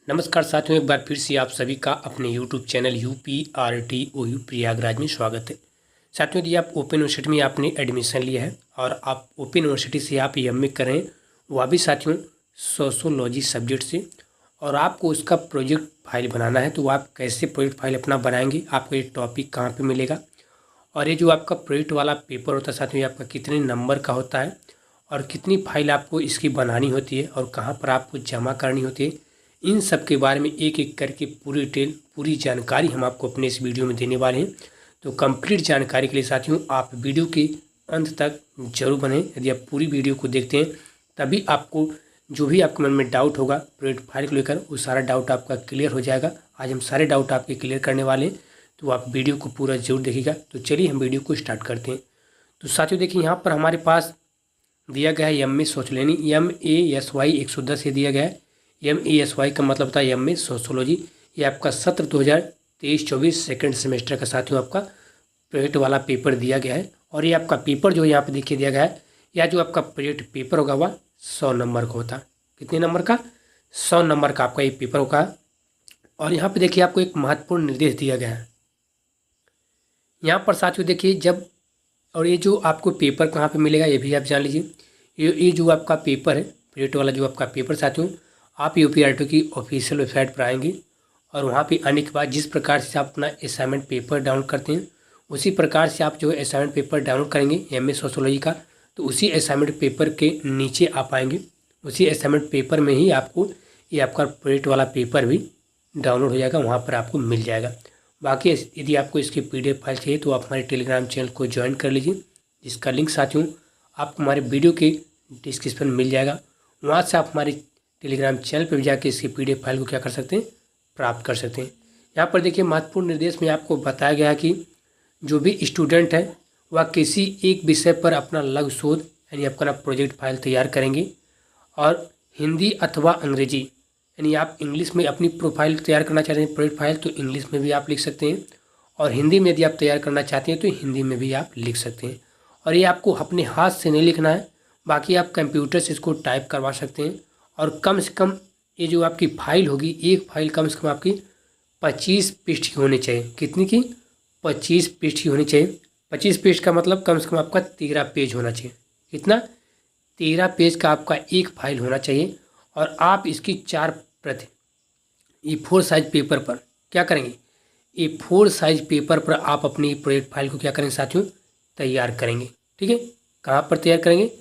नमस्कार साथियों, एक बार फिर से आप सभी का अपने YouTube चैनल UPRTOU प्रयागराज में स्वागत है। साथियों, यदि आप ओपन यूनिवर्सिटी में आपने एडमिशन लिया है और आप ओपन यूनिवर्सिटी से आप एमए कर रहे हैं, वह भी साथियों सोशोलॉजी सब्जेक्ट से, और आपको उसका प्रोजेक्ट फाइल बनाना है, तो आप कैसे प्रोजेक्ट फाइल अपना बनाएंगे, आपको ये टॉपिक कहाँ पर मिलेगा, और ये जो आपका प्रोजेक्ट वाला पेपर होता है साथियों, ये आपका कितने नंबर का होता है और कितनी फाइल आपको इसकी बनानी होती है और कहाँ पर आपको जमा करनी होती है, इन सब के बारे में एक एक करके पूरी डिटेल पूरी जानकारी हम आपको अपने इस वीडियो में देने वाले हैं। तो कंप्लीट जानकारी के लिए साथियों आप वीडियो के अंत तक जरूर बने। यदि आप पूरी वीडियो को देखते हैं तभी आपको जो भी आपके मन में डाउट होगा प्रोजेक्ट फाइल को लेकर, वो सारा डाउट आपका क्लियर हो जाएगा। आज हम सारे डाउट आपके क्लियर करने वाले हैं, तो आप वीडियो को पूरा जरूर देखिएगा। तो चलिए हम वीडियो को स्टार्ट करते हैं। तो साथियों देखिए, यहाँ पर हमारे पास दिया गया है MA सोशल MASY 110 से दिया गया है। MASY का मतलब होता है MA सोशोलॉजी। ये आपका सत्र 2023-24 सेकेंड सेमेस्टर का साथियों आपका प्रोजेक्ट वाला पेपर दिया गया है। और ये आपका पेपर जो यहाँ पे देखिए दिया गया है, या जो आपका प्रोजेक्ट पेपर होगा वह 100 नंबर का होता है। कितने नंबर का? 100 नंबर का आपका ये पेपर होगा। और यहाँ पे देखिए आपको एक महत्वपूर्ण निर्देश दिया गया है। यहाँ पर साथियों देखिए, जब और ये जो आपको पेपर कहाँ पे मिलेगा ये भी आप जान लीजिए। ये जो आपका पेपर है, प्रोजेक्ट वाला जो आपका पेपर साथियों, आप UPRTOU की ऑफिशियल वेबसाइट पर आएंगे और वहाँ पे आने के बाद जिस प्रकार से आप अपना असाइनमेंट पेपर डाउनलोड करते हैं, उसी प्रकार से आप जो असाइनमेंट पेपर डाउनलोड करेंगे MA सोशोलॉजी का, तो उसी असाइनमेंट पेपर के नीचे आप आएंगे। उसी असाइनमेंट पेपर में ही आपको ये आपका प्रोजेक्ट वाला पेपर भी डाउनलोड हो जाएगा, वहाँ पर आपको मिल जाएगा। बाकी यदि आपको इसकी PDF फाइल चाहिए तो आप हमारे टेलीग्राम चैनल को ज्वाइन कर लीजिए, जिसका लिंक साथियों आपको हमारे वीडियो के डिस्क्रिप्शन में मिल जाएगा। वहाँ से आप हमारे टेलीग्राम चैनल पर भी जाकर इसकी PDF फाइल को क्या कर सकते हैं, प्राप्त कर सकते हैं। यहाँ पर देखिए महत्वपूर्ण निर्देश में आपको बताया गया है कि जो भी स्टूडेंट है वह किसी एक विषय पर अपना लघु शोध यानी अपना प्रोजेक्ट फाइल तैयार करेंगे, और हिंदी अथवा अंग्रेजी यानी आप इंग्लिश में अपनी प्रोफाइल तैयार करना चाहते हैं प्रोजेक्ट फाइल, तो इंग्लिश में भी आप लिख सकते हैं, और हिंदी में यदि आप तैयार करना चाहते हैं तो हिंदी में भी आप लिख सकते हैं। और ये आपको अपने हाथ से नहीं लिखना है, बाकी आप कंप्यूटर से इसको टाइप करवा सकते हैं। और कम से कम ये जो आपकी फाइल होगी, एक फाइल कम से कम आपकी 25 पृष्ठ की होनी चाहिए। कितनी की? 25 पृष्ठ की होनी चाहिए। 25 पृष्ठ का मतलब कम से कम आपका 13 पेज होना चाहिए। कितना? 13 पेज का आपका एक फाइल होना चाहिए। और आप इसकी 4 प्रति A4 साइज पेपर पर क्या करेंगे, A4 साइज पेपर पर आप अपनी प्रोजेक्ट फाइल को क्या करेंगे साथियों, तैयार करेंगे। ठीक है, कहाँ पर तैयार करेंगे?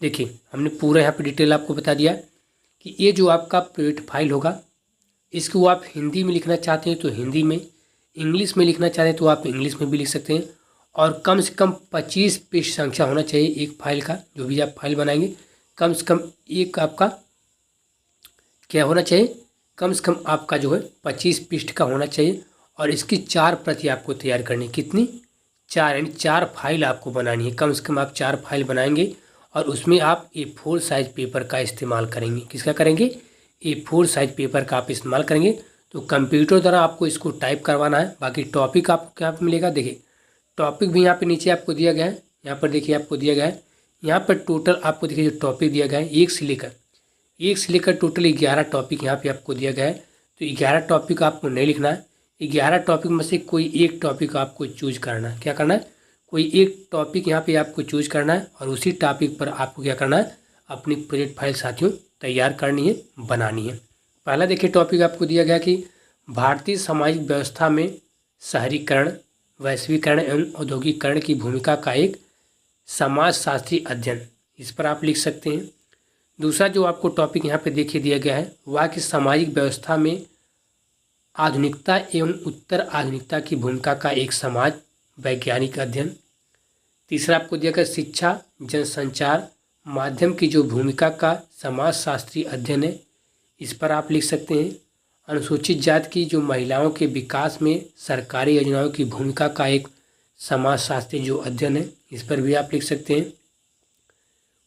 देखिए हमने पूरा यहाँ पे डिटेल आपको बता दिया कि ये जो आपका प्रोजेक्ट फाइल होगा, इसको आप हिंदी में लिखना चाहते हैं तो हिंदी में, इंग्लिश में लिखना चाहते हैं तो आप इंग्लिश में भी लिख सकते हैं। और कम से कम 25 पृष्ठ संख्या होना चाहिए एक फाइल का। जो भी आप फाइल बनाएंगे कम से कम एक आपका क्या होना चाहिए, कम से कम आपका जो है 25 पृष्ठ का होना चाहिए। और इसकी 4 प्रति आपको तैयार करनी। कितनी? 4, यानी 4 फाइल आपको बनानी है। कम से कम आप 4 फाइल बनाएंगे और उसमें आप A4 साइज पेपर का इस्तेमाल करेंगे। किसका करेंगे? A4 साइज पेपर का आप इस्तेमाल करेंगे। तो कंप्यूटर द्वारा आपको इसको टाइप करवाना है। बाकी टॉपिक आपको क्या मिलेगा, देखिए टॉपिक भी यहाँ पे नीचे आपको दिया गया है। यहाँ पर देखिए आपको दिया गया है, यहाँ पर टोटल आपको देखिए जो टॉपिक दिया गया है, एक से लेकर टोटल 11 टॉपिक यहाँ पे आपको दिया गया है। तो 11 टॉपिक आपको नहीं लिखना है, 11 टॉपिक में से कोई एक टॉपिक आपको चूज करना है। क्या करना है? कोई एक टॉपिक यहाँ पे आपको चूज करना है, और उसी टॉपिक पर आपको क्या करना है, अपनी प्रोजेक्ट फाइल साथियों तैयार करनी है, बनानी है। पहला देखिए टॉपिक आपको दिया गया कि भारतीय सामाजिक व्यवस्था में शहरीकरण, वैश्वीकरण एवं औद्योगिकरण की भूमिका का एक समाजशास्त्री अध्ययन। इस पर आप लिख सकते हैं। दूसरा जो आपको टॉपिक यहाँ पे देखिए दिया गया है, वह कि सामाजिक व्यवस्था में आधुनिकता एवं उत्तर आधुनिकता की भूमिका का एक समाज वैज्ञानिक अध्ययन। तीसरा आपको दिया गया शिक्षा जनसंचार माध्यम की जो भूमिका का समाजशास्त्री अध्ययन है। इस पर आप लिख सकते हैं। अनुसूचित जाति की जो महिलाओं के विकास में सरकारी योजनाओं की भूमिका का एक समाजशास्त्री जो अध्ययन है, इस पर भी आप लिख सकते हैं।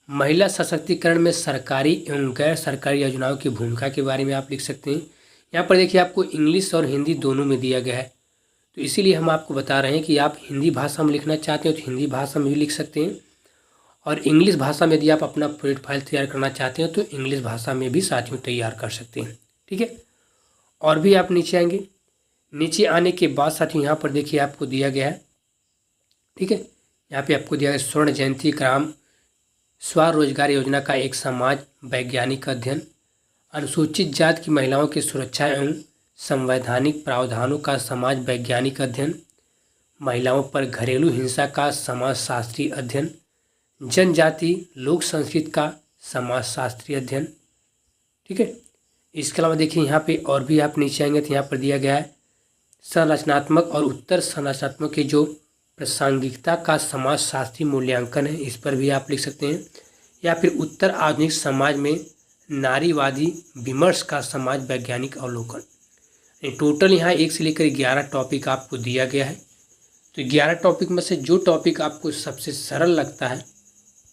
महिला सशक्तिकरण में सरकारी एवं गैर सरकारी योजनाओं की भूमिका के बारे में आप लिख सकते हैं। यहाँ पर देखिए आपको इंग्लिश और हिंदी दोनों में दिया गया है, तो इसीलिए हम आपको बता रहे हैं कि आप हिंदी भाषा में लिखना चाहते हैं तो हिंदी भाषा में भी लिख सकते हैं, और इंग्लिश भाषा में यदि आप अपना प्रोजेक्ट फाइल तैयार करना चाहते हैं तो इंग्लिश भाषा में भी साथियों तैयार कर सकते हैं। ठीक है, और भी आप नीचे आएंगे। नीचे आने के बाद साथियों यहाँ पर देखिए आपको दिया गया है, ठीक है, यहाँ पे आपको दिया गया स्वर्ण जयंती ग्राम स्वरोजगार योजना का एक समाज वैज्ञानिक अध्ययन, अनुसूचित जाति की महिलाओं की सुरक्षा एवं संवैधानिक प्रावधानों का समाज वैज्ञानिक अध्ययन, महिलाओं पर घरेलू हिंसा का समाजशास्त्रीय अध्ययन, जनजाति लोक संस्कृति का समाजशास्त्रीय अध्ययन, ठीक है। इसके अलावा देखिए यहाँ पे और भी आप नीचे आएंगे तो यहाँ पर दिया गया है संरचनात्मक और उत्तर संरचनात्मक की जो प्रासंगिकता का समाजशास्त्रीय मूल्यांकन है, इस पर भी आप लिख सकते हैं। या फिर उत्तर आधुनिक समाज में नारीवादी विमर्श का समाज वैज्ञानिक अवलोकन। टोटल यहाँ 1 से लेकर 11 टॉपिक आपको दिया गया है। तो 11 टॉपिक में से जो टॉपिक आपको सबसे सरल लगता है,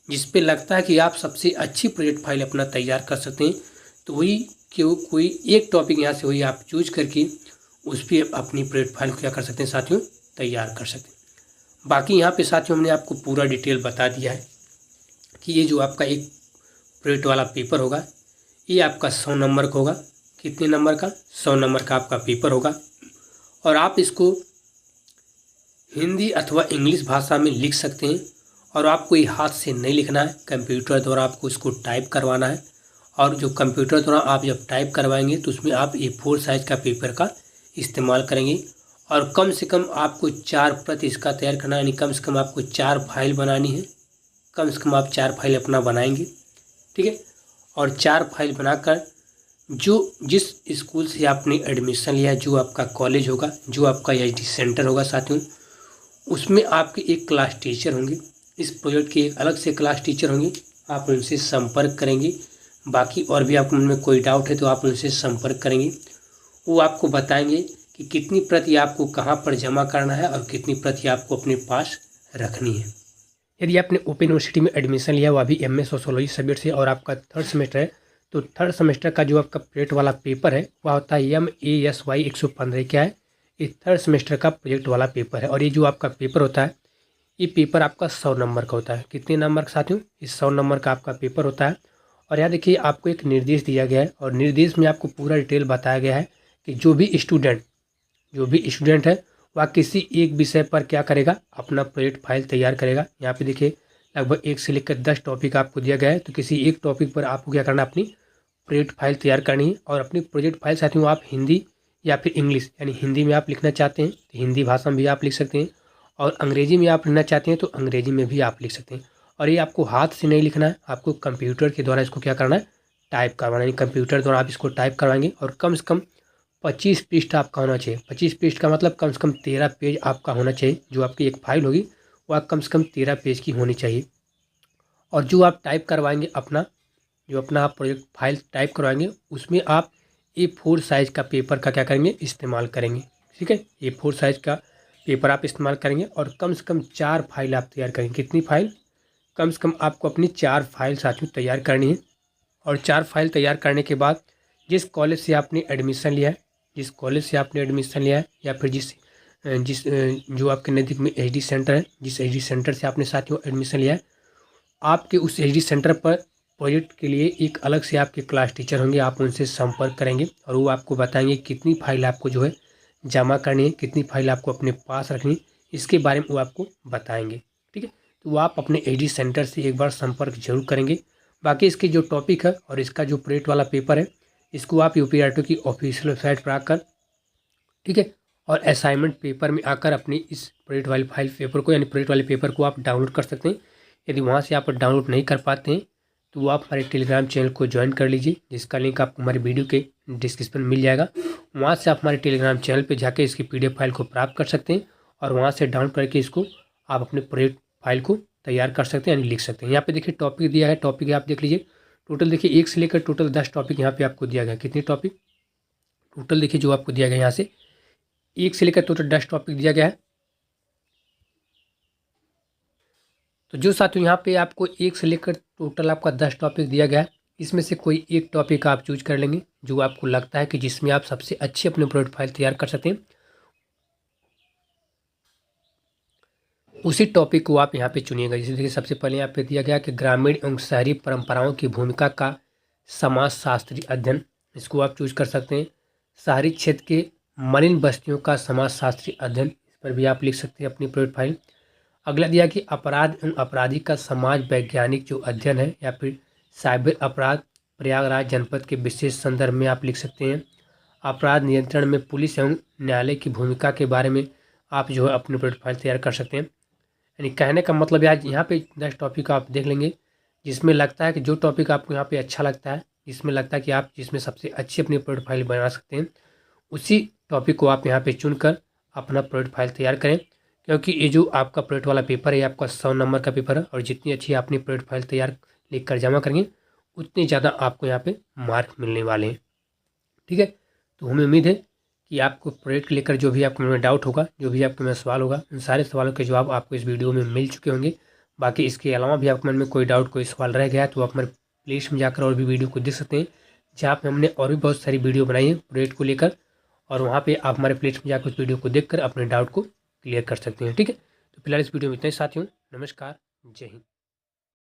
जिस पे लगता है कि आप सबसे अच्छी प्रोजेक्ट फाइल अपना तैयार कर सकते हैं, तो वही क्यों कोई एक टॉपिक यहाँ से वही आप चूज करके उस पर अपनी प्रोजेक्ट फाइल क्या कर सकते हैं साथियों, तैयार कर सकते हैं। बाकी यहाँ पे साथियों हमने आपको पूरा डिटेल बता दिया है कि ये जो आपका एक प्रोजेक्ट वाला पेपर होगा ये आपका 100 नंबर का होगा। कितने नंबर का? 100 नंबर का आपका पेपर होगा। और आप इसको हिंदी अथवा इंग्लिश भाषा में लिख सकते हैं। और आपको ये हाथ से नहीं लिखना है, कंप्यूटर द्वारा आपको इसको टाइप करवाना है। और जो कंप्यूटर द्वारा आप जब टाइप करवाएंगे तो उसमें आप A4 साइज़ का पेपर का इस्तेमाल करेंगे। और कम से कम आपको 4 प्रति इसका तैयार करना है, यानी कम से कम आपको 4 फाइल बनानी है। कम से कम आप 4 फाइल अपना बनाएंगे, ठीक है। और 4 फाइल बनाकर जिस स्कूल से आपने एडमिशन लिया है, जो आपका कॉलेज होगा, जो आपका एचडी सेंटर होगा साथियों, उसमें आपके एक क्लास टीचर होंगे। इस प्रोजेक्ट के एक अलग से क्लास टीचर होंगे, आप उनसे संपर्क करेंगे। बाकी और भी आप उनमें कोई डाउट है तो आप उनसे संपर्क करेंगे। वो आपको बताएंगे कि कितनी प्रति आपको कहाँ पर जमा करना है और कितनी प्रति आपको अपने पास रखनी है। यदि आपने ओपन यूनिवर्सिटी में एडमिशन लिया हुआ अभी MS सोशियोलॉजी सब्जेक्ट से और आपका 3rd सेमेस्टर है, तो 3rd सेमेस्टर का जो आपका प्रोजेक्ट वाला पेपर है वह होता है MASY 115। क्या है? ये 3rd सेमेस्टर का प्रोजेक्ट वाला पेपर है। और ये जो आपका पेपर होता है, ये पेपर आपका 100 नंबर का होता है। कितने नंबर का साथियों? इस 100 नंबर का आपका पेपर होता है। और यहाँ देखिए आपको एक निर्देश दिया गया है और निर्देश में आपको पूरा डिटेल बताया गया है कि जो भी स्टूडेंट है वह किसी एक विषय पर क्या करेगा, अपना प्रोजेक्ट फाइल तैयार करेगा। यहाँ पे देखिए लगभग 1 से लेकर 10 टॉपिक आपको दिया गया है। तो किसी एक टॉपिक पर आपको क्या करना है, अपनी प्रोजेक्ट फाइल तैयार करनी है। और अपनी प्रोजेक्ट फाइल साथियों आप हिंदी या फिर इंग्लिश, यानी हिंदी में आप लिखना चाहते हैं तो हिंदी भाषा में भी आप लिख सकते हैं, और अंग्रेजी में आप लिखना चाहते हैं तो अंग्रेजी में भी आप लिख सकते हैं। और ये आपको हाथ से नहीं लिखना है, आपको कंप्यूटर के द्वारा इसको क्या करना है, टाइप करवाना है। कंप्यूटर द्वारा आप इसको टाइप करवाएंगे और कम से कम 25 पृष्ठ आपका होना चाहिए। 25 पृष्ठ का मतलब कम से कम 13 पेज आपका होना चाहिए। जो आपकी एक फाइल होगी वह कम से कम 13 पेज की होनी चाहिए। और जो आप टाइप करवाएंगे अपना आप प्रोजेक्ट फाइल टाइप करवाएंगे, उसमें आप A4 साइज़ का पेपर का क्या करेंगे, इस्तेमाल करेंगे, ठीक है। A4 साइज़ का पेपर आप इस्तेमाल करेंगे और कम से कम 4 फाइल आप तैयार करेंगे। कितनी फाइल? कम से कम आपको अपनी 4 फाइल साथियों तैयार करनी है। और 4 फाइल तैयार करने के बाद जिस कॉलेज से आपने एडमिशन लिया है, या फिर जिस जो आपके नज़दीक में एचडी सेंटर है, जिस एचडी सेंटर से आपने साथियों एडमिशन लिया है, आपके उस एचडी सेंटर पर प्रोजेक्ट के लिए एक अलग से आपके क्लास टीचर होंगे। आप उनसे संपर्क करेंगे और वो आपको बताएंगे कितनी फाइल आपको जो है जमा करनी है, कितनी फाइल आपको अपने पास रखनी है, इसके बारे में वो आपको बताएंगे, ठीक है। तो वो आप अपने एचडी सेंटर से एक बार संपर्क जरूर करेंगे। बाकी इसके जो टॉपिक है और इसका जो प्रोजेक्ट वाला पेपर है, इसको आप UPRTO की ऑफिशियल वेबसाइट पर आकर, ठीक है, और असाइनमेंट पेपर में आकर अपनी इस प्रोजेक्ट वाले फाइल पेपर को, यानी प्रोजेक्ट वाले पेपर को आप डाउनलोड कर सकते हैं। यदि वहाँ से आप डाउनलोड नहीं कर पाते हैं तो वो आप हमारे टेलीग्राम चैनल को ज्वाइन कर लीजिए, जिसका लिंक आपको हमारे वीडियो के डिस्क्रिप्शन में मिल जाएगा। वहाँ से आप हमारे टेलीग्राम चैनल पर जाकर इसकी PDF फाइल को प्राप्त कर सकते हैं और वहाँ से डाउनलोड करके इसको आप अपने प्रोजेक्ट फाइल को तैयार कर सकते हैं, यानी लिख सकते हैं। यहाँ पे देखिए टॉपिक दिया है, टॉपिक आप देख लीजिए। टोटल देखिए 1 से लेकर टोटल 10 टॉपिक यहाँ पे आपको दिया गया। कितने टॉपिक टोटल देखिए जो आपको दिया गया यहाँ से 1 से लेकर टोटल 10 टॉपिक दिया गया है। तो जो साथियों यहाँ पे आपको 1 से लेकर टोटल आपका 10 टॉपिक दिया गया है, इसमें से कोई एक टॉपिक आप चूज कर लेंगे जो आपको लगता है कि जिसमें आप सबसे अच्छी अपने प्रोजेक्ट फाइल तैयार कर सकते हैं। उसी टॉपिक को आप यहाँ पे चुनिएगा। जैसे देखिए सबसे पहले यहाँ पे दिया गया कि ग्रामीण एवं शहरी परंपराओं की भूमिका का समाजशास्त्री अध्ययन, इसको आप चूज कर सकते हैं। शहरी क्षेत्र के मलिन बस्तियों का समाजशास्त्री अध्ययन, इस पर भी आप लिख सकते हैं अपनी प्रोफाइल। अगला दिया कि अपराध एवं अपराधी का समाज वैज्ञानिक जो अध्ययन है या फिर साइबर अपराध, प्रयागराज जनपद के विशेष संदर्भ में आप लिख सकते हैं। अपराध नियंत्रण में पुलिस एवं न्यायालय की भूमिका के बारे में आप जो है अपनी प्रोफाइल तैयार कर सकते हैं। यानी कहने का मतलब आज यहाँ पे 10 टॉपिक आप देख लेंगे, जिसमें लगता है कि जो टॉपिक आपको यहाँ पे अच्छा लगता है, जिसमें लगता है कि आप जिसमें सबसे अच्छी अपनी प्रोफाइल बना सकते हैं, उसी टॉपिक को आप यहाँ पे चुनकर अपना प्रोफाइल तैयार करें। क्योंकि ये जो आपका प्रोजेक्ट वाला पेपर है, आपका 100 नंबर का पेपर है, और जितनी अच्छी अपनी प्रोफाइल तैयार लिख कर जमा करेंगे उतनी ज़्यादा आपको यहाँ पे मार्क मिलने वाले हैं। ठीक है, तो हमें उम्मीद है कि आपको प्रोजेक्ट लेकर जो भी आपको में डाउट होगा, जो भी आपके में सवाल होगा, उन सारे सवालों के जवाब आपको इस वीडियो में मिल चुके होंगे। बाकी इसके अलावा भी आपके मन में कोई डाउट, कोई सवाल रह गया है तो आप हमारे प्लेलिस्ट में जाकर और भी वीडियो को देख सकते हैं, जहाँ पे हमने और भी बहुत सारी वीडियो बनाई है प्रोजेक्ट को लेकर, और वहाँ पे आप हमारे प्लेलिस्ट में जाकर उस वीडियो को देखकर अपने डाउट को क्लियर कर सकते हैं। ठीक है, तो फिलहाल इस वीडियो में इतना ही साथियों, नमस्कार, जय हिंद।